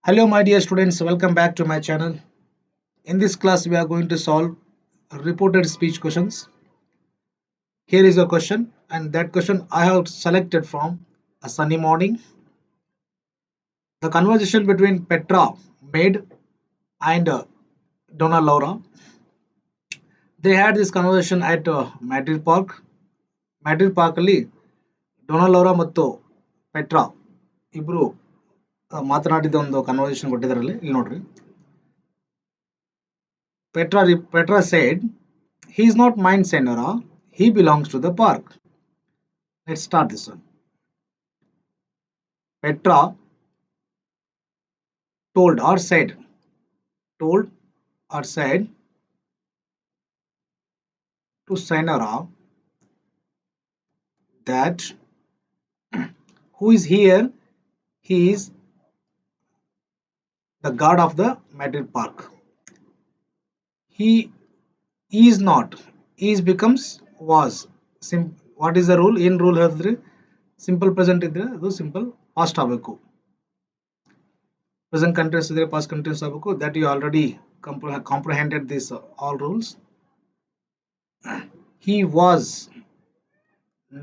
Hello, my dear students. Welcome back to my channel. In this class, we are going to solve reported speech questions. Here is a question, and that question I have selected from A Sunny Morning. The conversation between Petra, maid, and Donna Laura. They had this conversation at Madrid Park. Madrid Park ಅಲ್ಲಿ ಡೊನಾ ಲೌರಾ ಮತ್ತು Petra ಇಬ್ರು ಮಾತನಾಡಿದ ಒಂದು conversation ಕೊಟ್ಟಿದ್ದಾರಲ್ಲಿ ಇಲ್ಲಿ ನೋಡ್ರಿ. Petra said, "He is not mine, Senora. He belongs to the park." Let's start this one. Petra told or said, told or said to Senora that who is here? He is the guard of the Madrid Park. He is not. Is becomes was. What is the rule? In rule ಹೇಳಿದ್ರೆ simple present ಇದ್ರೆ ಅದು simple past ಆಗಬೇಕು. Present continuous ಇದ್ರೆ past continuous ಆಗಬೇಕು. That you already comprehended this all rules. He was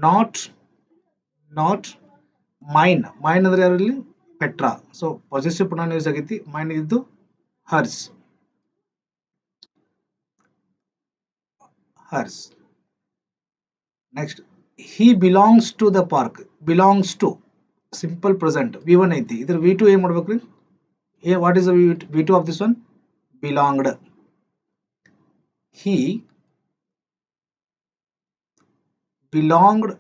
not mine. Mine ಅಂದ್ರೆ ಯಾರಲ್ಲಿ Petra. So positive pronoun use ಆಗೈತಿ. Main ಇದ್ದು hours. Next he belongs to the park. belongs to simple present v1 ಐತಿ. ಇದ್ರ v2 ಏನ್ ಮಾಡ್ಬೇಕ್ರಿ? What is v2 of this one? belonged. he belonged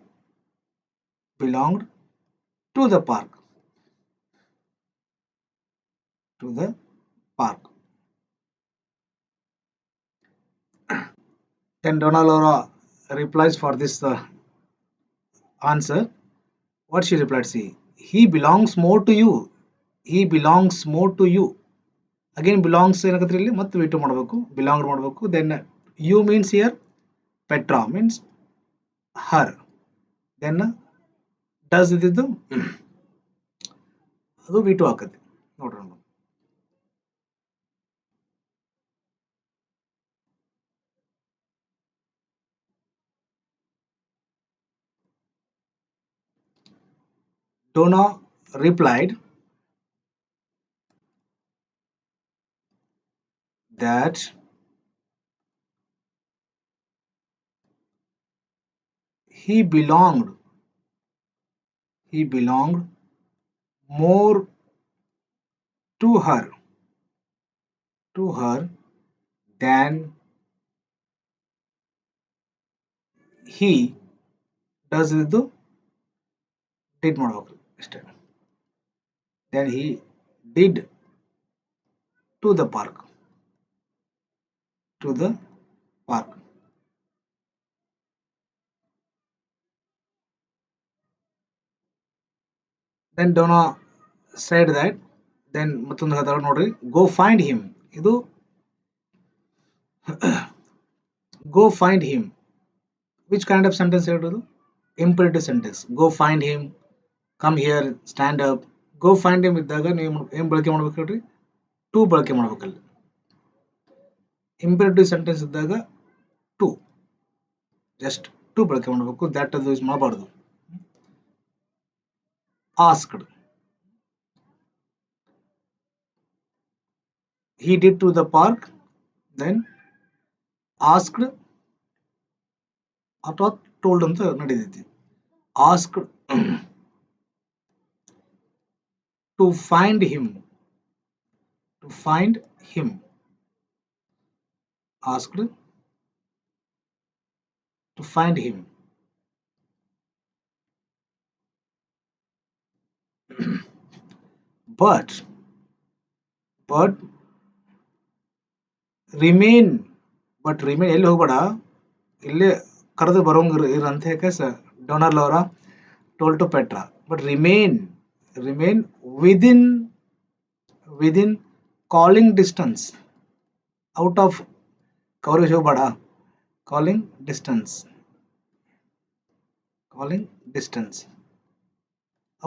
to the park. Then Donna Laura replies for this answer. What she replied? See, he belongs more to you. He belongs more to you. Again belongs ಏನಾಗತ್ರಿ ಇಲ್ಲಿ ಮತ್ತೆ v2 ಮಾಡಬೇಕು. belonged ಮಾಡಬೇಕು. Then you means here Petra means her. Then does ಇದ್ದಿದ್ದು ಅದು v2 ಆಕತಿ. ನೋಡ್ರಿ Donna replied that he belonged more to her than he does ಇದು did ಮಾಡಬೇಕು ಅಷ್ಟೇ. then he did to the park. Then Donna said that, then ಮತ್ತೊಂದು ಹೇಳ್ತಾರ ನೋಡ್ರಿ, go find him. ಇದು go find him. which kind of sentence ಹೇಳಿರೋದು? imperative sentence. go find him, come here, stand up. go find him ಇದ್ದಾಗ ನೀವು ಏನು ಬಳಕೆ ಮಾಡ್ಬೇಕು ಹೇಳ್ರಿ? ಟು ಬಳಕೆ ಮಾಡ್ಬೇಕಲ್ಲಿ. ಇಂಪರೇಟಿವ್ ಸೆಂಟೆನ್ಸ್ ಇದ್ದಾಗ ಟು ಜಸ್ಟ್ ಟು ಬಳಕೆ ಮಾಡಬೇಕು. ದ್ಯಾಟ್ ಅದು ಯೂಸ್ ಮಾಡಬಾರ್ದು. asked, he did to the park. then asked ಅಥವಾ told ಅಂತ ನಡೀತೈತಿ. asked to find him. asked to find him. but remain ಎಲ್ಲಿ ಹೋಗ್ಬೇಡ, ಇಲ್ಲೇ ಕರೆದು ಬರೋಂಗ ಇರಂತ ಯಾಕೆ Donna Laura told to Petra. but remain within calling distance. out of coverage ಹೋಗ್ಬೇಡ, calling distance.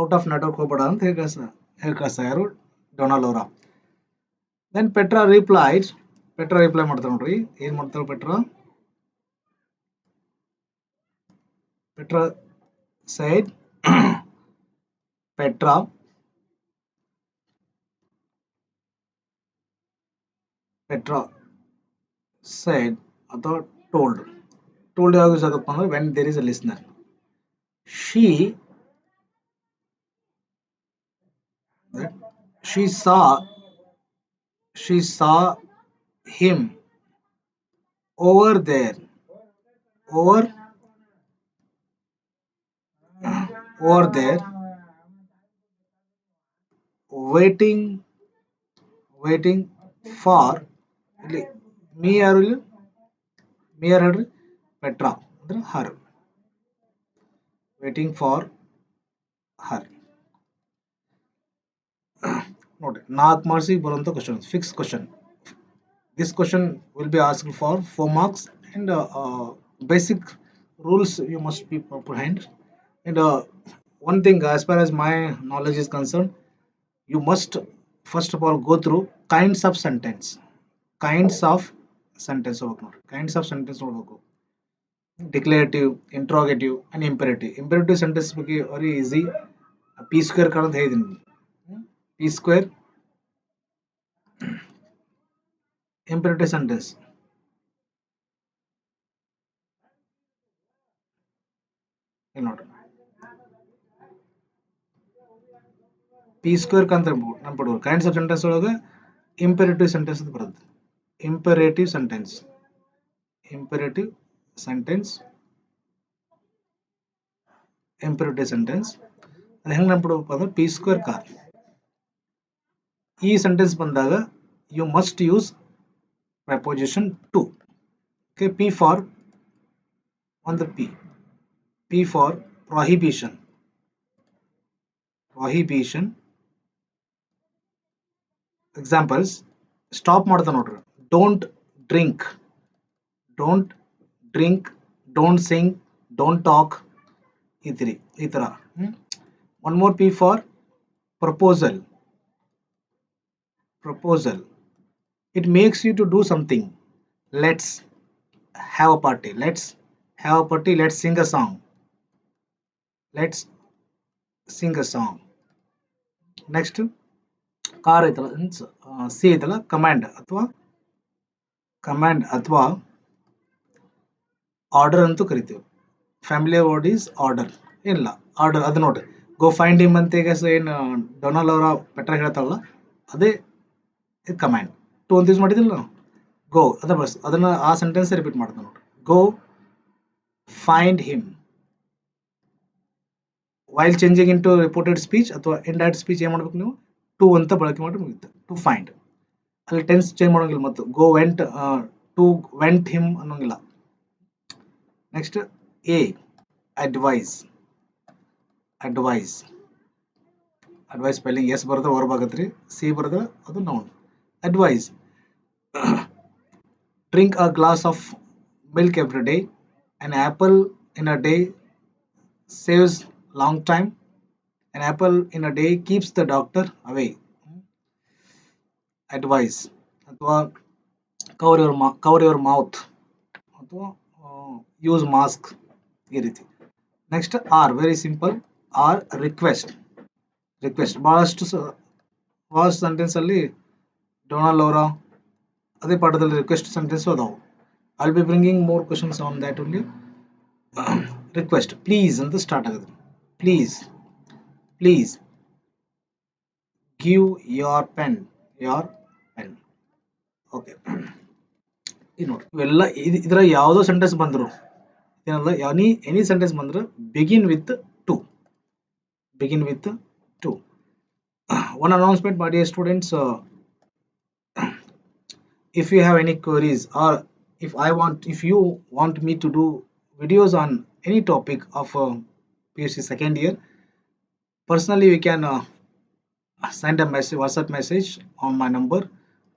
Out of network ಹೋಗ್ಬೇಡ ಅಂತ ಹೇಳಿ ಕಳ್ಸ ಯಾರು? Donna Laura. Then Petra replied. Petra reply ಮಾಡ್ತಾಳೆ ನೋಡ್ರಿ ಏನ್ ಮಾಡ್ತಾಳೆ Petra said Petra Petra said ಅಥವಾ told ಯಾವಾಗ ಯೂಸ್ ಆಗತ್ತಪ್ಪ ಅಂದ್ರೆ when there is a listener. She that she saw him over there over over there waiting waiting for ಇಲ್ಲಿ me ಯಾರು ಇಲ್ಲಿ me ಯಾರು ಹೇಳ್ರಿ Petra ಅಂದ್ರೆ her waiting for her. ನೋಡ್ರಿ 4 ಮಾರ್ಕ್ಸಿಗೆ ಬರುವಂತ question fix question. This question will be asked for 4 marks and basic rules you must be comprehend. And one thing, as far as my knowledge is concerned, you must first of all go through kinds of sentence. Kinds of sentence ಹೋಗ್ಬೇಕು. Kinds of sentence ನೋಡ್ಬೇಕು. Declarative, interrogative and imperative. Imperative sentence ಬಗ್ಗೆ very easy. P square ಕಾಣಂತ ಹೇಳಿದೀನಿ. P square imperative sentence. ಇಲ್ಲಿ ನೋಡ್ರಿ. P square ಅಂತ ನೆನ್ಪಿಡುವ kinds of sentence ಒಳಗೆ imperative sentence ಅಂತ ಬರುತ್ತೆ. Imperative sentence imperative sentence imperative sentence ಅದು ಹೆಂಗೆ ನೆನ್ಪಿಡ್ಬೇಕು ಅಂದ್ರೆ P square ಕಾರ್. ಈ ಸೆಂಟೆನ್ಸ್ ಬಂದಾಗ you must use preposition to. Okay, P for ಒಂದು P for prohibition. Examples stop ಮಾಡ್ತಾ ನೋಡ್ರಿ. Don't drink, don't sing, don't talk, ಈ ತರ. One more P for proposal. It makes you to do something. Let's have a party, let's Singh a song. Next car ಐತಲ್ಲ, C ಐತಲ್ಲ, command ಅಥವಾ order ಅಂತೂ ಕರಿತೀವಿ. Family word is order. ಇಲ್ಲ order ಅದು ನೋಡ್ರಿ, ಗೋ ಫೈಂಡ್ ಹಿಮ್ ಅಂತ ಈಗ ಏನು ಡೊನಾಲ್ಡ್ ಅವರ ಪೆಟ್ರ ಹೇಳ್ತಾರಲ್ಲ ಅದೇ ಕಮಾಂಡ್. ಟು ಅಂತ ಯೂಸ್ ಮಾಡಿದಿಲ್ಲ ನಾವು, ಗೋ ಅದ ಬಸ್ ಅದನ್ನ ಆ ಸೆಂಟೆನ್ಸ್ ರಿಪೀಟ್ ಮಾಡ್ತಾನೆ ನೋಡ್ರಿ. Go find him. While changing into reported speech ಅಥವಾ ಇಂಡೈರೆಕ್ಟ್ ಸ್ಪೀಚ್ ಏನ್ ಮಾಡ್ಬೇಕು ನೀವು, ಟು ಅಂತ ಬಳಕೆ ಮಾಡಿ ಮುಗಿತು. ಟು ಫೈಂಡ್ ಅಲ್ಲಿ ಟೆನ್ಸ್ ಚೇಂಜ್ ಮಾಡೋಂಗಿಲ್ಲ. ಮತ್ತು go went to went him ಅನ್ನೋಂಗಿಲ್ಲ. Next a advice spelling S ಬರೆದ್ರೆ ವರ್ಬ್ ಆಗತ್ರಿ, ಸಿ ಬರೆದ್ರೆ ಅದು noun. Advice. Drink a glass of milk every day. an apple in a day saves long time. An apple in a day keeps the doctor away. Advice ಅಥವಾ cover your mouth ಅಥವಾ use mask, ಈ ರೀತಿ. Next R, very simple. R request. ಬಹಳಷ್ಟು sentence ಅಲ್ಲಿ Donald ಅವರ ಅದೇ ಪಾಠದಲ್ಲಿ request sentence ಅದಾವು. I will be bringing more questions on that only. Request, please ಅಂತ ಸ್ಟಾರ್ಟ್ ಆಗುತ್ತೆ. Please give your pen. Okay, ಇದು ನೋಡಿ, ಇವೆಲ್ಲ ಇದರ ಯಾವುದೋ ಸೆಂಟೆನ್ಸ್ ಬಂದ್ರು ಏನಲ್ಲ, ಎನಿ ಸೆಂಟೆನ್ಸ್ ಬಂದ್ರೆ begin with to. One announcement, my dear students. If you have any queries, or if you want me to do videos on any topic of PUC second year, personally we can send a message, WhatsApp message on my number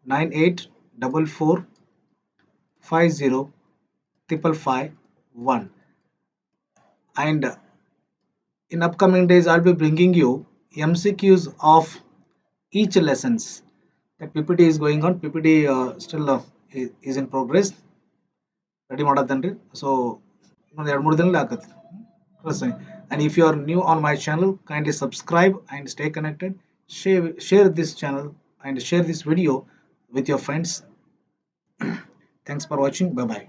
9844505551. And in upcoming days I'll be bringing you MCQs of each lessons. That PPT is going on. PPT still is in progress. Ready ಮಾಡತ್ತೇನ್ರಿ. So ಇನ್ನೊಂದು 2-3 ದಿನ ಆಗತ್ತೆ. And if you are new on my channel, kindly subscribe and stay connected. Share this channel and share this video with your friends. Thanks for watching. Bye bye.